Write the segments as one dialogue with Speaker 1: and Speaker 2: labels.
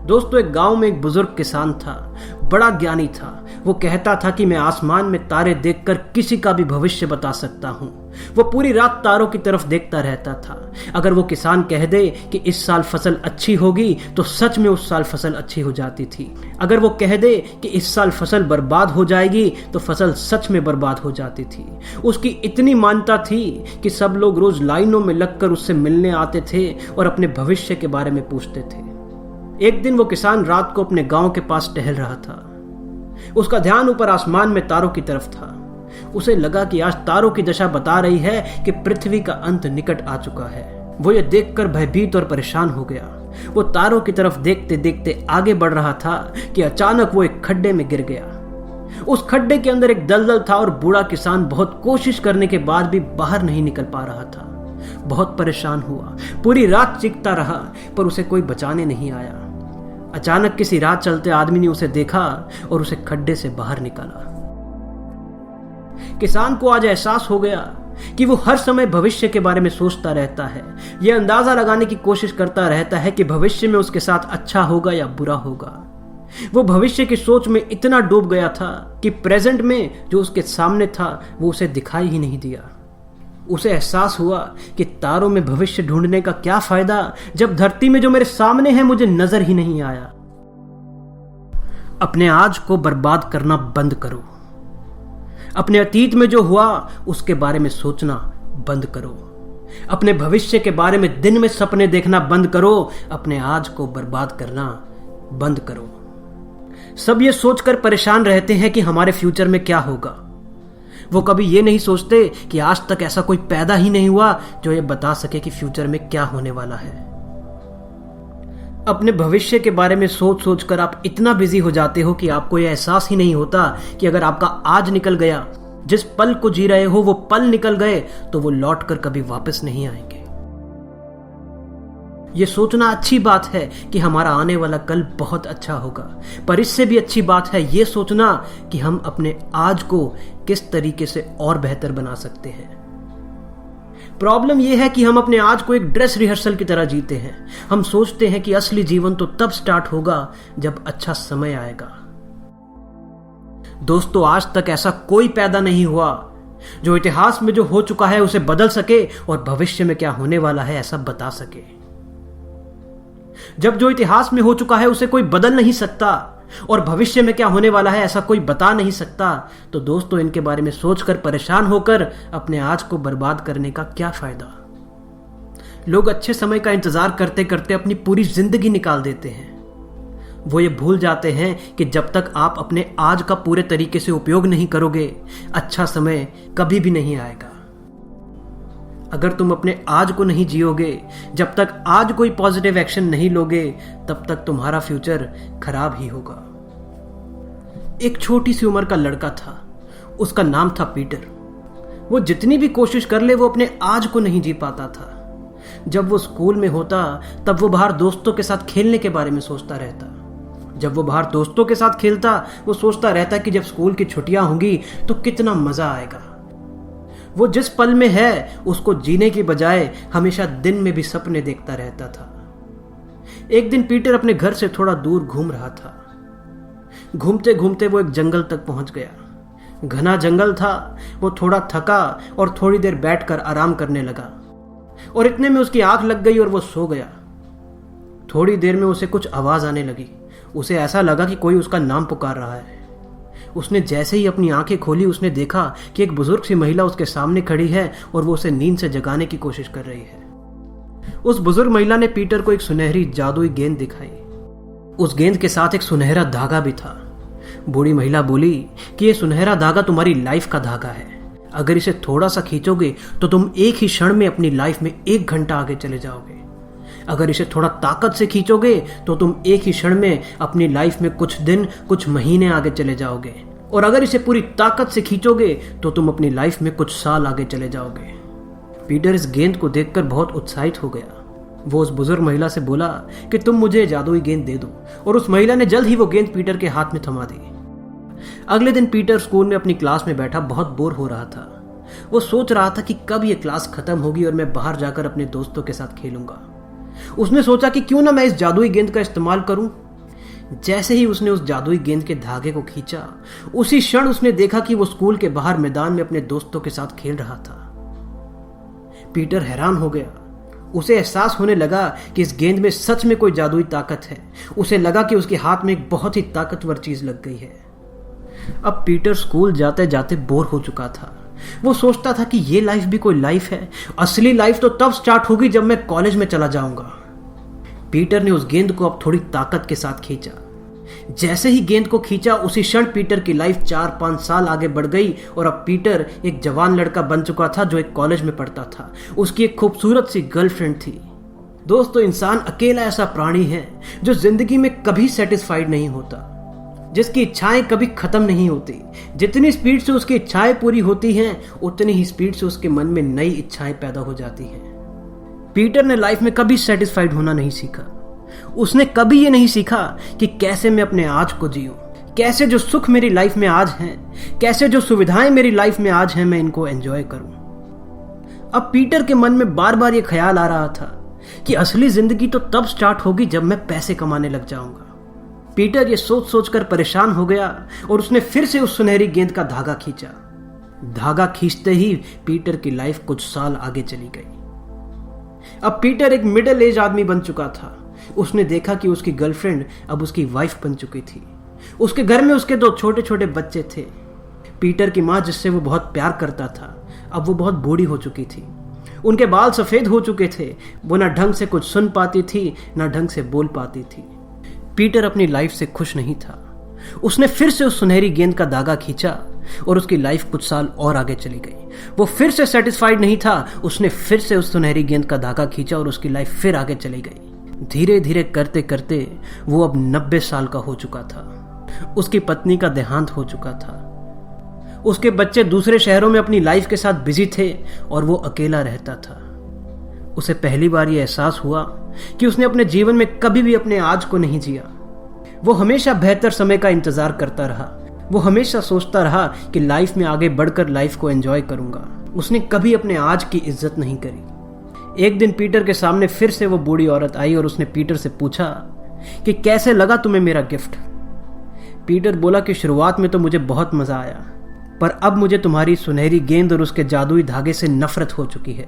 Speaker 1: दोस्तों, एक गांव में एक बुजुर्ग किसान था। बड़ा ज्ञानी था। वो कहता था कि मैं आसमान में तारे देखकर किसी का भी भविष्य बता सकता हूं। वो पूरी रात तारों की तरफ देखता रहता था। अगर वो किसान कह दे कि इस साल फसल अच्छी होगी तो सच में उस साल फसल अच्छी हो जाती थी। अगर वो कह दे कि इस साल फसल बर्बाद हो जाएगी तो फसल सच में बर्बाद हो जाती थी। उसकी इतनी मान्यता थी कि सब लोग रोज लाइनों में लगकर उससे मिलने आते थे और अपने भविष्य के बारे में पूछते थे। एक दिन वो किसान रात को अपने गांव के पास टहल रहा था। उसका ध्यान ऊपर आसमान में तारों की तरफ था। उसे लगा कि आज तारों की दशा बता रही है कि पृथ्वी का अंत निकट आ चुका है। वो ये देखकर भयभीत और परेशान हो गया। वो तारों की तरफ देखते देखते आगे बढ़ रहा था कि अचानक वो एक खड्डे में गिर गया। उस खड्डे के अंदर एक दलदल था और बूढ़ा किसान बहुत कोशिश करने के बाद भी बाहर नहीं निकल पा रहा था। बहुत परेशान हुआ, पूरी रात चीखता रहा, पर उसे कोई बचाने नहीं आया। अचानक किसी राह चलते आदमी ने उसे देखा और उसे खड्डे से बाहर निकाला। किसान को आज एहसास हो गया कि वो हर समय भविष्य के बारे में सोचता रहता है। यह अंदाजा लगाने की कोशिश करता रहता है कि भविष्य में उसके साथ अच्छा होगा या बुरा होगा। वो भविष्य की सोच में इतना डूब गया था कि प्रेजेंट में जो उसके सामने था वो उसे दिखाई ही नहीं दिया। उसे एहसास हुआ कि तारों में भविष्य ढूंढने का क्या फायदा जब धरती में जो मेरे सामने है मुझे नजर ही नहीं आया। अपने आज को बर्बाद करना बंद करो। अपने अतीत में जो हुआ उसके बारे में सोचना बंद करो। अपने भविष्य के बारे में दिन में सपने देखना बंद करो। अपने आज को बर्बाद करना बंद करो। सब ये सोचकर परेशान रहते हैं कि हमारे फ्यूचर में क्या होगा। वो कभी ये नहीं सोचते कि आज तक ऐसा कोई पैदा ही नहीं हुआ जो ये बता सके कि फ्यूचर में क्या होने वाला है। अपने भविष्य के बारे में सोच सोचकर आप इतना बिजी हो जाते हो कि आपको यह एहसास ही नहीं होता कि अगर आपका आज निकल गया, जिस पल को जी रहे हो वो पल निकल गए तो वो लौट कर कभी वापस नहीं आएंगे। ये सोचना अच्छी बात है कि हमारा आने वाला कल बहुत अच्छा होगा, पर इससे भी अच्छी बात है ये सोचना कि हम अपने आज को किस तरीके से और बेहतर बना सकते हैं। प्रॉब्लम यह है कि हम अपने आज को एक ड्रेस रिहर्सल की तरह जीते हैं। हम सोचते हैं कि असली जीवन तो तब स्टार्ट होगा जब अच्छा समय आएगा। दोस्तों, आज तक ऐसा कोई पैदा नहीं हुआ जो इतिहास में जो हो चुका है उसे बदल सके और भविष्य में क्या होने वाला है ऐसा बता सके। जब जो इतिहास में हो चुका है उसे कोई बदल नहीं सकता और भविष्य में क्या होने वाला है ऐसा कोई बता नहीं सकता, तो दोस्तों इनके बारे में सोचकर परेशान होकर अपने आज को बर्बाद करने का क्या फायदा। लोग अच्छे समय का इंतजार करते करते अपनी पूरी जिंदगी निकाल देते हैं। वो ये भूल जाते हैं कि जब तक आप अपने आज का पूरे तरीके से उपयोग नहीं करोगे, अच्छा समय कभी भी नहीं आएगा। अगर तुम अपने आज को नहीं जियोगे, जब तक आज कोई पॉजिटिव एक्शन नहीं लोगे, तब तक तुम्हारा फ्यूचर खराब ही होगा। एक छोटी सी उम्र का लड़का था, उसका नाम था पीटर। वो जितनी भी कोशिश कर ले वो अपने आज को नहीं जी पाता था। जब वो स्कूल में होता तब वो बाहर दोस्तों के साथ खेलने के बारे में सोचता रहता। जब वो बाहर दोस्तों के साथ खेलता वो सोचता रहता कि जब स्कूल की छुट्टियां होंगी तो कितना मजा आएगा। वो जिस पल में है उसको जीने की बजाय हमेशा दिन में भी सपने देखता रहता था। एक दिन पीटर अपने घर से थोड़ा दूर घूम रहा था। घूमते घूमते वो एक जंगल तक पहुंच गया। घना जंगल था। वो थोड़ा थका और थोड़ी देर बैठकर आराम करने लगा और इतने में उसकी आंख लग गई और वो सो गया। थोड़ी देर में उसे कुछ आवाज आने लगी। उसे ऐसा लगा कि कोई उसका नाम पुकार रहा है। उसने जैसे ही अपनी आंखें खोली उसने देखा कि एक बुजुर्ग सी महिला उसके सामने खड़ी है और वो उसे नींद से जगाने की कोशिश कर रही है। उस बुजुर्ग महिला ने पीटर को एक सुनहरी जादुई गेंद दिखाई। उस गेंद के साथ एक सुनहरा धागा भी था। बूढ़ी महिला बोली कि यह सुनहरा धागा तुम्हारी लाइफ का धागा है। अगर इसे थोड़ा सा खींचोगे तो तुम एक ही क्षण में अपनी लाइफ में 1 घंटा आगे चले जाओगे। अगर इसे थोड़ा ताकत से खींचोगे तो तुम एक ही क्षण में अपनी लाइफ में कुछ दिन, कुछ महीने आगे चले जाओगे। और अगर इसे पूरी ताकत से खींचोगे तो तुम अपनी लाइफ में कुछ साल आगे चले जाओगे। पीटर इस गेंद को देखकर बहुत उत्साहित हो गया। वो उस बुजुर्ग महिला से बोला कि तुम मुझे जादुई गेंद दे दो, और उस महिला ने जल्द ही वो गेंद पीटर के हाथ में थमा दी। अगले दिन पीटर स्कूल में अपनी क्लास में बैठा बहुत बोर हो रहा था। वो सोच रहा था कि कब ये क्लास खत्म होगी और मैं बाहर जाकर अपने दोस्तों के साथ खेलूंगा। उसने सोचा कि क्यों ना मैं इस जादुई गेंद का इस्तेमाल करूं जैसे ही उसने उस जादुई गेंद के धागे को खींचा, उसी क्षण उसने देखा कि वो स्कूल के बाहर मैदान में अपने दोस्तों के साथ खेल रहा था। पीटर हैरान हो गया। उसे एहसास होने लगा कि इस गेंद में सच में कोई जादुई ताकत है। उसे लगा कि उसके हाथ में एक बहुत ही ताकतवर चीज लग गई है। अब पीटर स्कूल जाते जाते बोर हो चुका था। वो सोचता था कि ये लाइफ भी कोई लाइफ है। असली लाइफ तो तब स्टार्ट होगी जब मैं कॉलेज में चला जाऊंगा। पीटर ने उस गेंद को अब थोड़ी ताकत के साथ खींचा। जैसे ही गेंद को खींचा, उसी क्षण पीटर की लाइफ 4-5 साल आगे बढ़ गई और अब पीटर एक जवान लड़का बन चुका था जो एक कॉलेज में पढ़ता था। उसकी एक खूबसूरत सी गर्लफ्रेंड थी। दोस्तों, इंसान अकेला ऐसा प्राणी है जो जिंदगी में कभी सेटिस्फाइड नहीं होता, जिसकी इच्छाएं कभी खत्म नहीं होती। जितनी स्पीड से उसकी इच्छाएं पूरी होती हैं, उतनी ही स्पीड से उसके मन में नई इच्छाएं पैदा हो जाती हैं। पीटर ने लाइफ में कभी सेटिस्फाइड होना नहीं सीखा। उसने कभी ये नहीं सीखा कि कैसे मैं अपने आज को जीऊं, कैसे जो सुख मेरी लाइफ में आज हैं, कैसे जो सुविधाएं मेरी लाइफ में आज हैं, मैं इनको एंजॉय करूं। अब पीटर के मन में बार बार ये ख्याल आ रहा था कि असली जिंदगी तो तब स्टार्ट होगी जब मैं पैसे कमाने लग जाऊंगा। पीटर ये सोच सोचकर परेशान हो गया और उसने फिर से उस सुनहरी गेंद का धागा खींचा। धागा खींचते ही पीटर की लाइफ कुछ साल आगे चली गई। अब पीटर एक मिडिल एज आदमी बन चुका था। उसने देखा कि उसकी गर्लफ्रेंड अब उसकी वाइफ बन चुकी थी। उसके घर में उसके 2 छोटे छोटे बच्चे थे। पीटर की माँ, जिससे वो बहुत प्यार करता था, अब वो बहुत बूढ़ी हो चुकी थी। उनके बाल सफेद हो चुके थे। वो ना ढंग से कुछ सुन पाती थी, ना ढंग से बोल पाती थी। पीटर अपनी लाइफ से खुश नहीं था। उसने फिर से उस सुनहरी गेंद का धागा खींचा और उसकी लाइफ कुछ साल और आगे चली गई। वो फिर से सेटिस्फाइड नहीं था। उसने फिर से उस सुनहरी गेंद का धागा खींचा और उसकी लाइफ फिर आगे चली गई। धीरे धीरे करते करते वो अब 90 साल का हो चुका था। उसकी पत्नी का देहांत हो चुका था। उसके बच्चे दूसरे शहरों में अपनी लाइफ के साथ बिजी थे और वो अकेला रहता था। उसे पहली बार ये एहसास हुआ कि उसने अपने जीवन में कभी भी अपने आज को नहीं जिया। वो हमेशा बेहतर समय का इंतजार करता रहा। वो हमेशा सोचता रहा कि लाइफ में आगे बढ़कर लाइफ को एंजॉय करूंगा। उसने कभी अपने आज की इज्जत नहीं करी। एक दिन पीटर के सामने फिर से वो बूढ़ी औरत आई और उसने पीटर से पूछा कि कैसे लगा तुम्हें मेरा गिफ्ट। पीटर बोला कि शुरुआत में तो मुझे बहुत मजा आया, पर अब मुझे तुम्हारी सुनहरी गेंद और उसके जादुई धागे से नफरत हो चुकी है।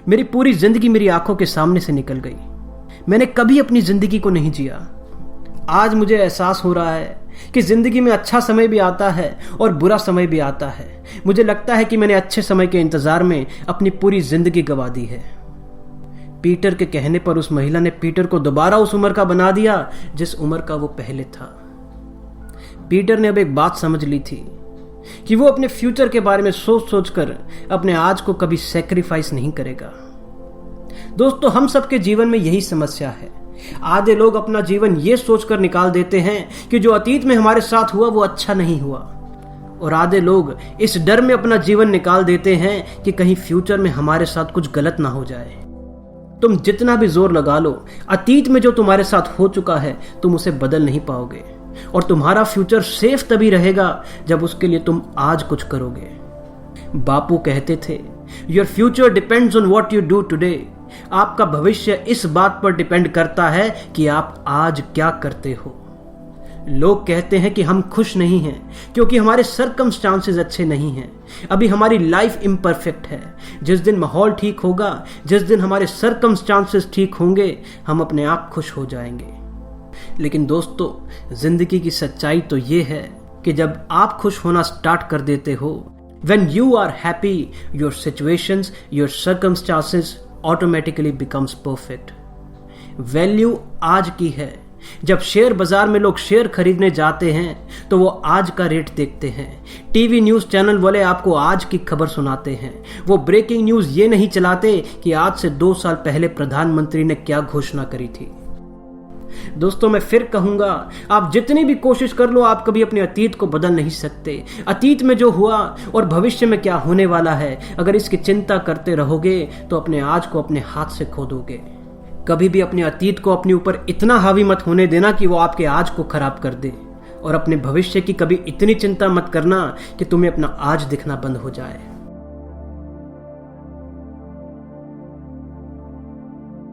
Speaker 1: मेरी पूरी जिंदगी मेरी आंखों के सामने से निकल गई। मैंने कभी अपनी जिंदगी को नहीं जिया। आज मुझे एहसास हो रहा है कि जिंदगी में अच्छा समय भी आता है और बुरा समय भी आता है। मुझे लगता है कि मैंने अच्छे समय के इंतजार में अपनी पूरी जिंदगी गंवा दी है। पीटर के कहने पर उस महिला ने पीटर को दोबारा उस उम्र का बना दिया जिस उम्र का वो पहले था। पीटर ने अब एक बात समझ ली थी कि वो अपने फ्यूचर के बारे में सोच सोचकर अपने आज को कभी सैक्रिफाइस नहीं करेगा। दोस्तों, हम सबके जीवन में यही समस्या है। आधे लोग अपना जीवन ये सोचकर निकाल देते हैं कि जो अतीत में हमारे साथ हुआ वो अच्छा नहीं हुआ, और आधे लोग इस डर में अपना जीवन निकाल देते हैं कि कहीं फ्यूचर में हमारे साथ कुछ गलत ना हो जाए। तुम जितना भी जोर लगा लो, अतीत में जो तुम्हारे साथ हो चुका है तुम उसे बदल नहीं पाओगे, और तुम्हारा फ्यूचर सेफ तभी रहेगा जब उसके लिए तुम आज कुछ करोगे। बापू कहते थे, your future depends on what you do today. आपका भविष्य इस बात पर डिपेंड करता है कि आप आज क्या करते हो। लोग कहते हैं कि हम खुश नहीं हैं क्योंकि हमारे सर्कमस्टांसेस अच्छे नहीं हैं। अभी हमारी लाइफ इम्परफेक्ट है। जिस दिन माहौल ठीक होगा, जिस दिन हमारे सर्कमस्टांसेस ठीक होंगे, हम अपने आप खुश हो जाएंगे। लेकिन दोस्तों, जिंदगी की सच्चाई तो ये है कि जब आप खुश होना स्टार्ट कर देते हो, when you are happy, your situations, your circumstances automatically becomes perfect. Value आज की है। जब शेयर बाजार में लोग शेयर खरीदने जाते हैं तो वो आज का रेट देखते हैं। टीवी न्यूज चैनल वाले आपको आज की खबर सुनाते हैं। वो ब्रेकिंग न्यूज ये नहीं चलाते कि आज से 2 साल पहले प्रधानमंत्री ने क्या घोषणा करी थी। दोस्तों, मैं फिर कहूंगा, आप जितनी भी कोशिश कर लो, आप कभी अपने अतीत को बदल नहीं सकते। अतीत में जो हुआ और भविष्य में क्या होने वाला है, अगर इसकी चिंता करते रहोगे तो अपने आज को अपने हाथ से खो दोगे। कभी भी अपने अतीत को अपने ऊपर इतना हावी मत होने देना कि वो आपके आज को खराब कर दे, और अपने भविष्य की कभी इतनी चिंता मत करना कि तुम्हें अपना आज दिखना बंद हो जाए।